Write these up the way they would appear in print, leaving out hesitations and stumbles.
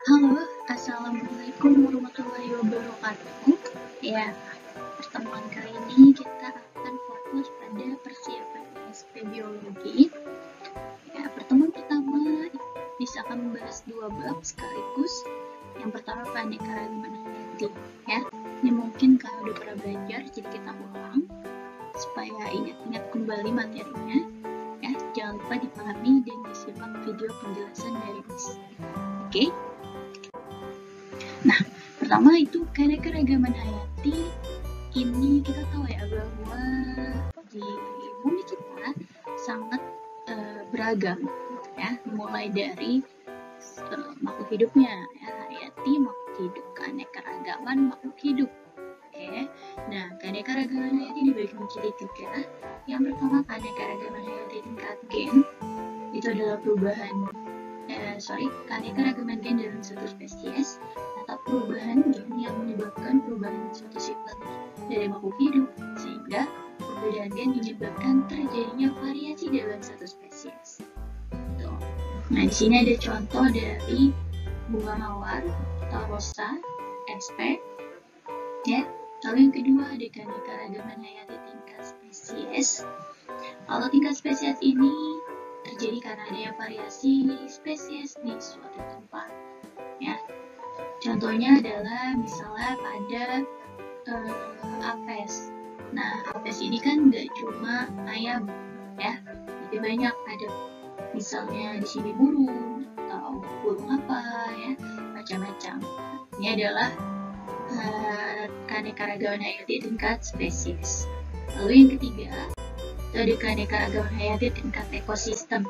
Halo, Assalamualaikum warahmatullahi wabarakatuh. Ya, pertemuan kali ini kita akan fokus pada persiapan ISP Biologi. Ya, pertemuan pertama bisa akan membahas dua bab sekaligus. Yang pertama keanekaragaman hayati. Ya, ini mungkin kalau udah pernah belajar, jadi kita ulang supaya ingat-ingat kembali materinya. Ya, jangan lupa dipahami dan disimak video penjelasan dari Miss. Oke? Nah, pertama itu keanekaragaman hayati. Ini kita tahu ya bahwa di bumi kita sangat beragam, ya, mulai dari makhluk hidupnya, ya, hayati, makhluk hidup, keanekaragaman makhluk hidup. Oke, nah keanekaragaman hayati dibagi menjadi tiga. Yang pertama keanekaragaman hayati tingkat gen, itu adalah keanekaragaman gen dalam satu spesies atau perubahan gen yang menyebabkan perubahan suatu sifat dari makhluk hidup, sehingga perbedaan gen menyebabkan terjadinya variasi dalam satu spesies. Tuh. Nah, di sini ada contoh dari bunga mawar, rosa, expert, ya. Lalu yang kedua ada keanekaragaman hayati tingkat spesies. Kalau tingkat spesies ini terjadi karena adanya variasi spesies di suatu tempat, ya. Contohnya adalah misalnya pada apes. Nah, apes ini kan nggak cuma ayam, ya, lebih banyak ada misalnya di sini burung atau burung apa, ya, macam-macam. Ini adalah keanekaragaman hayati tingkat spesies. Lalu yang ketiga itu ada keanekaragaman hayati tingkat ekosistem.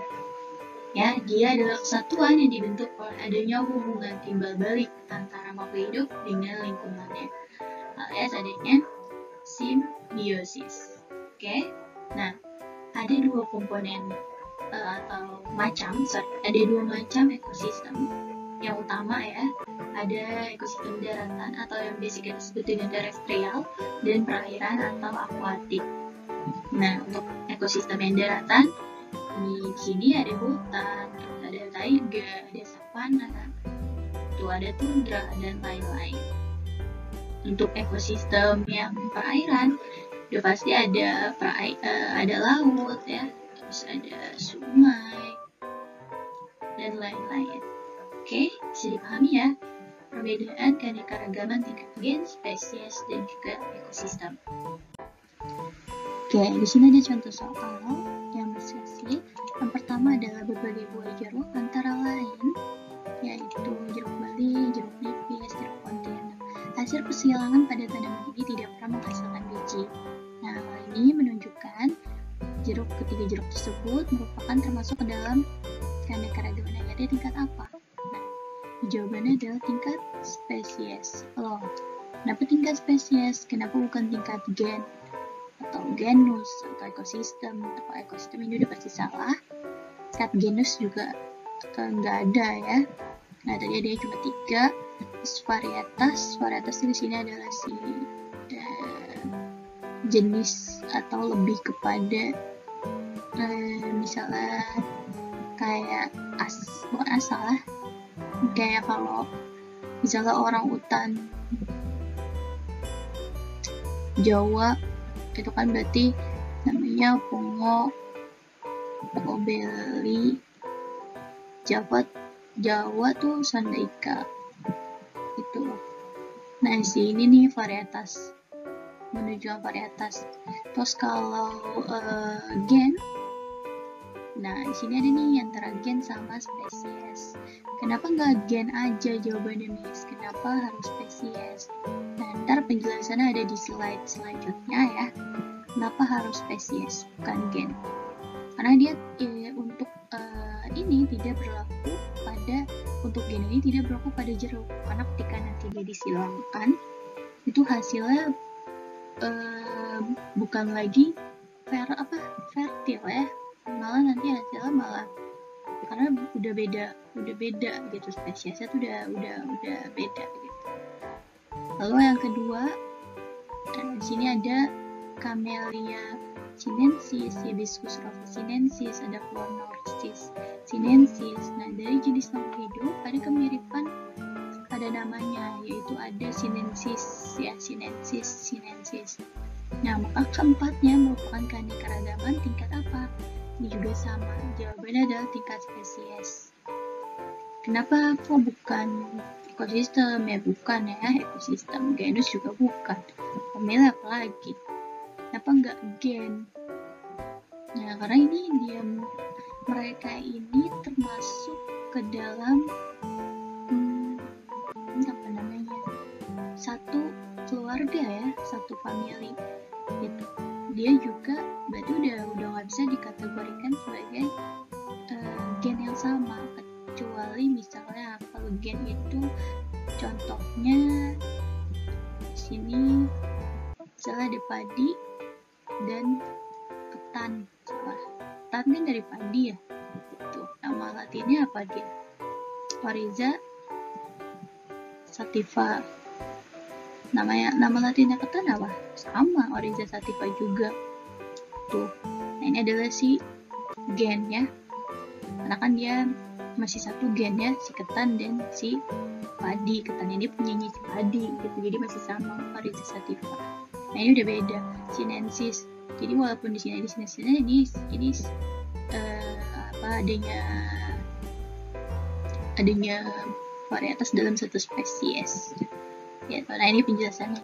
Ya, dia adalah kesatuan yang dibentuk oleh adanya hubungan timbal balik antara makhluk hidup dengan lingkungannya, alias adanya simbiosis. Oke, nah ada dua komponen ada dua macam ekosistem. Yang utama ya, ada ekosistem daratan atau yang biasa kita sebut dengan terestrial, dan perairan atau akuatik. Nah, untuk ekosistem yang daratan, di sini ada hutan, ada taiga, ada savana, ada tundra, dan lain-lain. Untuk ekosistem yang perairan, udah pasti ada laut, ya, terus ada sungai, dan lain-lain. Oke, bisa dipahami ya perbedaan keanekaragaman tingkat gen, spesies, dan juga ekosistem. Oke, di sini ada contoh soal yang berselisih. Yang pertama adalah berbagai buah jeruk antara lain, yaitu jeruk bali, jeruk nipis, jeruk konten. Hasil persilangan pada tanaman ini tidak pernah menghasilkan biji. Nah, hal ini menunjukkan ketiga jeruk tersebut merupakan termasuk ke dalam keanekaragaman hayati tingkat apa? Jawabannya adalah tingkat spesies. Loh, kenapa tingkat spesies? Kenapa bukan tingkat gen atau genus atau ekosistem? Atau ekosistem ini udah pasti salah. Tingkat genus juga nggak ada ya. Nah, tadi ada cuma 3. Varietas di sini adalah jenis atau lebih kepada misalnya kayak bukan asal lah. Kayak kalau misalnya orang hutan Jawa itu kan berarti namanya Pongo beli, Jawa tuh Sandaika itu. Nah, di sini nih menunjukkan varietas. Terus kalau gen, nah di sini ada nih antara gen sama spesies. Kenapa nggak gen aja jawabannya, Miss? Kenapa harus spesies? Nah, ntar penjelasannya ada di slide selanjutnya ya. Kenapa harus spesies bukan gen? Karena dia untuk ini tidak berlaku untuk gen ini tidak berlaku pada jeruk. Karena ketika nanti dia disilangkan, itu hasilnya bukan lagi fertil ya. Malah nanti hasilnya karena udah beda gitu, spesiesnya tuh udah beda gitu. Lalu yang kedua, di sini ada Camellia sinensis, Hibiscus rosa sinensis, ada Phlonorchis sinensis. Nah, dari jenis makhluk hidup ada kemiripan ada namanya, yaitu ada sinensis ya, sinensis. Nah, maka keempatnya merupakan keanekaragaman tingkat apa? Ini juga sama, jawabannya adalah tingkat spesies. Kenapa kok bukan ekosistem? Ya bukan ya, ekosistem. Genus juga bukan. Famili apa lagi? Kenapa nggak gen? Nah, karena ini mereka ini termasuk ke dalam apa namanya, satu keluarga ya, satu famili gitu. Dia juga berarti udah nggak bisa dikategorikan sebagai gen yang sama, kecuali misalnya kalau gen itu contohnya sini misalnya ada padi dan ketan. Ketan kan dari padi ya. Tuh, nama latinnya apa dia? Oryza sativa. Nama latinnya ketan apa? Sama, Oryza sativa juga. Tuh. Nah, ini adalah si gen ya. Karena kan dia masih satu gen ya, si ketan dan si padi. Ketan ini punyanya si padi gitu. Jadi masih sama, Oryza sativa. Nah, ini udah beda. Sinensis. Jadi walaupun di sini ini adanya varietas dalam satu spesies. Ya, nah ini penjelasannya.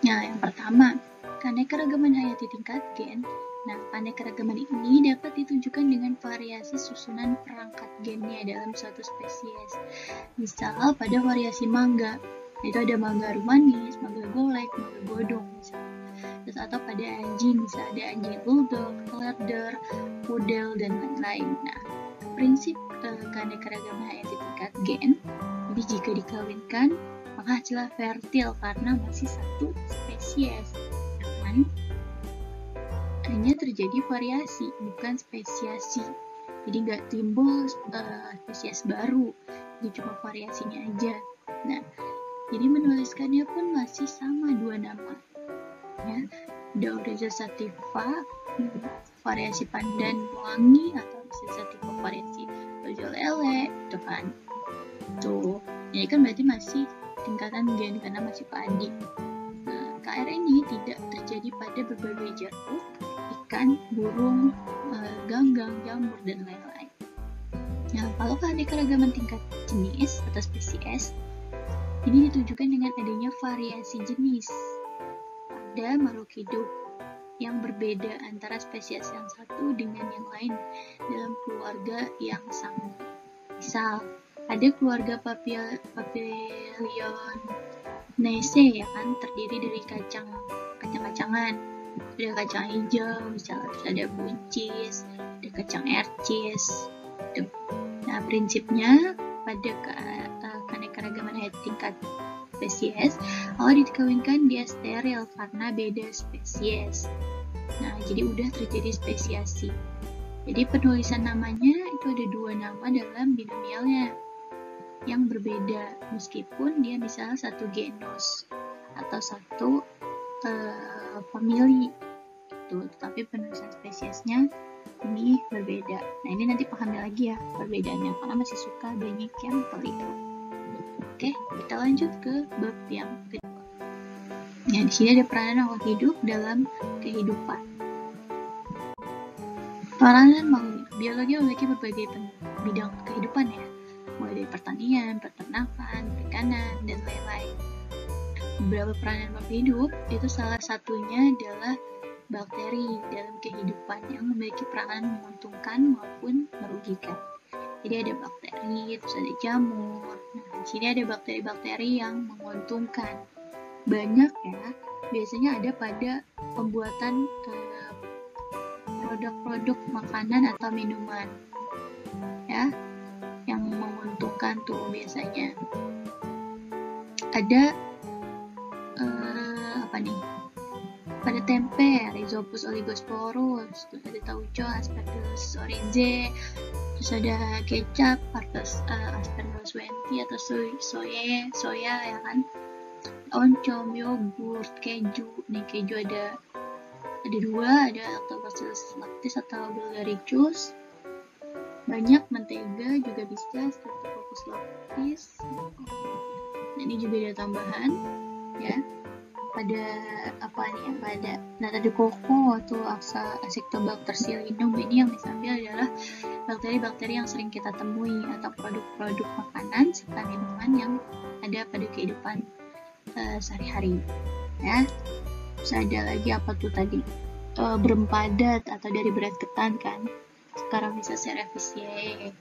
Nah, yang pertama, keanekaragaman hayati tingkat gen. Nah, keanekaragaman ini dapat ditunjukkan dengan variasi susunan perangkat gennya dalam suatu spesies. Misal pada variasi mangga, itu ada mangga manis, mangga golek, mangga godong misalnya. Terus atau pada anjing, bisa ada anjing bulldog, larder, poodle, dan lain-lain. Nah, prinsip keanekaragaman hayati tingkat gen, jadi jika dikawinkan maka hasilnya fertil karena masih satu spesies, kan? Hanya terjadi variasi, bukan spesiasi. Jadi nggak timbul spesies baru, ini cuma variasinya aja. Nah, jadi menuliskannya pun masih sama dua nama. Ya, ada Oryza sativa variasi pandan wangi atau Oryza sativa variasi ojo lele, itu kan. Tuh, ini kan berarti masih tingkatan gen karena masih padi. Nah, KR ini tidak terjadi pada berbagai jeruk, ikan, burung, ganggang, jamur, dan lain-lain. Nah, kalau keanekaragaman tingkat jenis atau spesies, ini ditunjukkan dengan adanya variasi jenis pada makhluk hidup yang berbeda antara spesies yang satu dengan yang lain dalam keluarga yang sama. Misal, ada keluarga Papilionaceae ya kan, terdiri dari kacang-kacangan. Ada kacang hijau, misalnya, terus ada buncis, ada kacang ercis. Nah, prinsipnya pada keanekaragaman hayati tingkat spesies, kalau dikawinkan dia steril karena beda spesies. Nah, jadi udah terjadi spesiasi. Jadi penulisan namanya itu ada dua nama dalam binomialnya yang berbeda, meskipun dia misalnya satu genus atau satu famili gitu, tapi penulisan spesiesnya ini berbeda. Nah, ini nanti pahami lagi ya perbedaannya, karena masih suka banyak yang keliru. Oke, kita lanjut ke bab yang kedua. Nah, di sini ada peranan makhluk hidup dalam kehidupan. Peranan makhluk hidup. Biologi memiliki berbagai bidang kehidupan ya, mulai dari pertanian, peternakan, perikanan, dan lain-lain. Beberapa peranan makhluk hidup itu salah satunya adalah bakteri dalam kehidupan yang memiliki peranan menguntungkan maupun merugikan. Jadi ada bakteri, terus ada jamur. Nah, di sini ada bakteri-bakteri yang menguntungkan. Banyak ya, biasanya ada pada pembuatan produk-produk makanan atau minuman. Ya, yang menguntungkan tuh biasanya. Ada pada tempe, Rhizopus oligosporus, terus ada tauco, Aspergillus oryzae, terus ada kecap, Aspergillus wenti atau soya ya kan, oncom, yogurt, keju. Nih keju ada dua, ada Lactobacillus lactis atau Bulgaricus. Banyak mentega juga bisa, Streptococcus lactis, Nah, ini juga ada tambahan ya pada pada Nata-de-coco atau Acetobacter pseudomonas ini yang diambil adalah bakteri-bakteri yang sering kita temui atau produk-produk makanan serta minuman yang ada pada kehidupan sehari-hari ya. Terus ada lagi apa tuh tadi, berempadat atau dari berat ketan kan, sekarang bisa cerevisiae,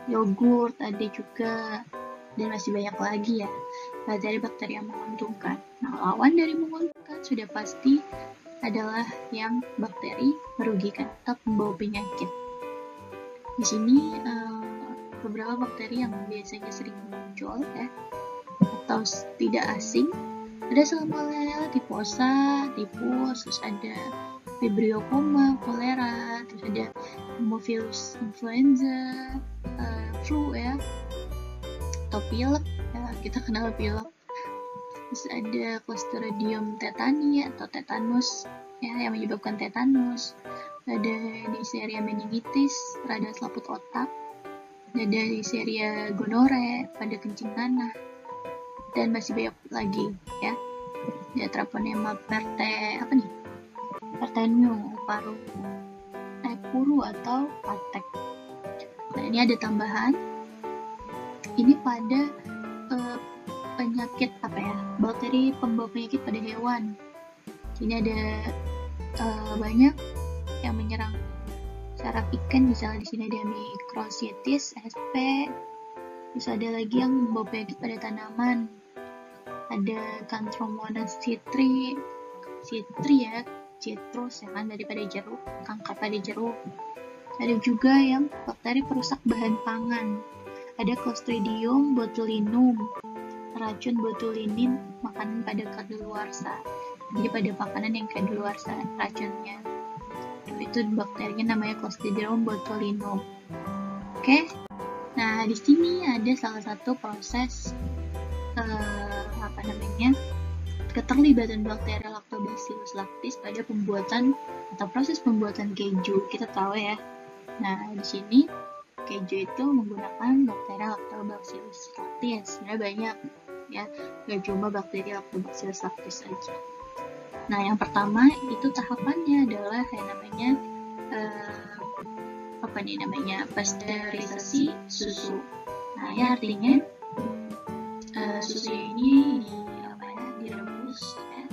yogurt ada juga, dan masih banyak lagi ya bakteri-bakteri yang menguntungkan. Nah, lawan dari menguntungkan sudah pasti adalah yang bakteri merugikan atau pembawa penyakit. Di sini beberapa bakteri yang biasanya sering muncul ya atau tidak asing, ada Salmonella typhosa, typhus, terus ada Vibrio coma, kolera, terus ada Haemophilus influenza, flu ya, atau pilek ya, kita kenal pilek. Terus ada Clostridium tetani atau tetanus ya, yang menyebabkan tetanus. Ada Neisseria meningitis, radang selaput otak. Ada Neisseria gonorrhea pada kencing tanah. Dan masih banyak lagi ya. Ada Treponema pertenium, puru atau patek. Nah, ini ada tambahan. Ini pada penyakit bakteri pembawa penyakit pada hewan. Ini ada banyak yang menyerang saraf ikan, misalnya di sini ada Microcystis sp. Terus ada lagi yang membawa penyakit pada tanaman, ada Chanthomonas citri ya, citrus ya kan, daripada jeruk, kanker pada jeruk. Ada juga yang bakteri perusak bahan pangan, ada Clostridium botulinum, racun botulinin makanan pada kadaluarsa. Jadi pada makanan yang kadaluarsa racunnya. Itu bakterinya namanya Clostridium botulinum. Oke. Nah, di sini ada salah satu proses keterlibatan bakteri Lactobacillus lactis pada pembuatan atau proses pembuatan keju. Kita tahu ya. Nah, di sini keju itu menggunakan bakteri Lactobacillus lactis. Sebenarnya banyak ya, nggak cuma bakteri Lactobacillus lactis saja. Nah, yang pertama itu tahapannya adalah yang namanya pasteurisasi susu. Nah, ya artinya susu ini direbus ya,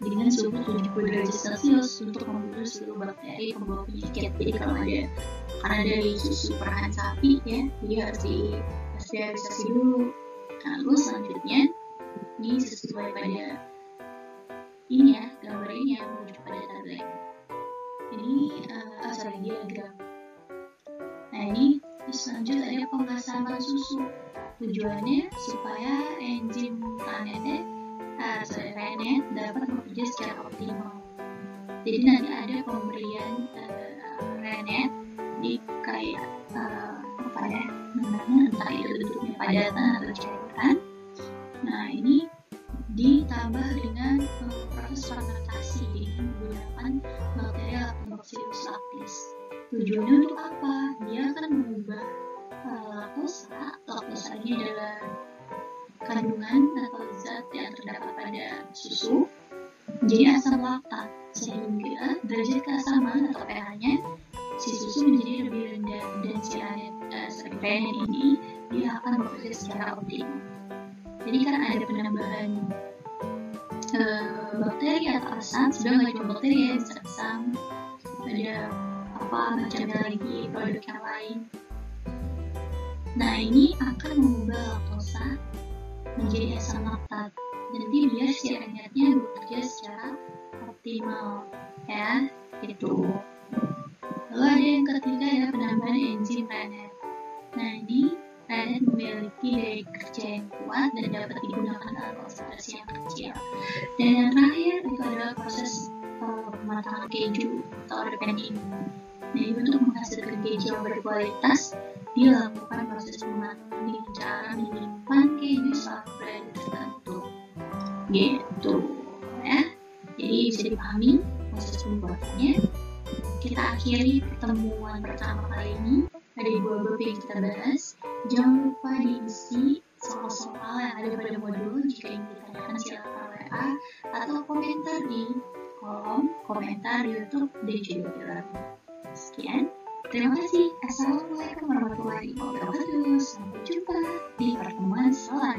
dengan suhu 70 derajat Celcius untuk membunuh seluruh bakteri pembawa penyakit. Jadi kalau karena dari susu perahan sapi ya, dia harus dipasteurisasi dulu. Lalu selanjutnya ini sesuai pada ini ya, gambar ini yang merujuk pada tabel ini diagram. Nah, ini selanjutnya ada pengasapan susu. Tujuannya supaya enzim RNA dapat bekerja secara optimal. Jadi nanti ada pemberian RNA di kayak entah itu bentuknya padatan atau cairan. Nah, ini ditambah dengan proses fermentasi dengan menggunakan bakteri Lactobacillus lactis. Tujuannya untuk apa? Dia akan mengubah laktosa ini adalah kandungan atau zat yang terdapat pada susu menjadi asam laktat, sehingga derajat keasaman atau pH-nya si susu menjadi lebih rendah, dan si RNA ini dia akan bekerja secara optimal. Jadi kan ada penambahan bakteri atau asam, sebenarnya nggak cuma bakteri ya, bisa asam, ada macamnya lagi, produk yang lain. Nah, ini akan mengubah laktosa menjadi asam laktat, jadi biar si RNA-nya bekerja secara optimal ya, gitu. Lalu ada yang ketiga ya, penambahan enzim RNA. Nah, ini RNA memiliki daya kerja yang kuat dan dapat digunakan dalam konsentrasi yang kecil. Dan yang terakhir itu adalah proses pematangan keju atau refining. Nah, untuk menghasilkan keju yang berkualitas, dilakukan proses pematangan dengan cara menyimpan keju selama berada tertentu, gitu ya. Jadi bisa dipahami proses pembuatannya. Kita akhiri pertemuan pertama kali ini. Ada 2 bab yang kita bahas. Jangan lupa diisi soal-soal yang ada pada modul. Jika ingin ditanyakan silakan WA atau komentar di kolom komentar YouTube dan juga Pilar. Sekian, terima kasih. Assalamualaikum warahmatullahi wabarakatuh. Sampai jumpa di pertemuan selanjutnya.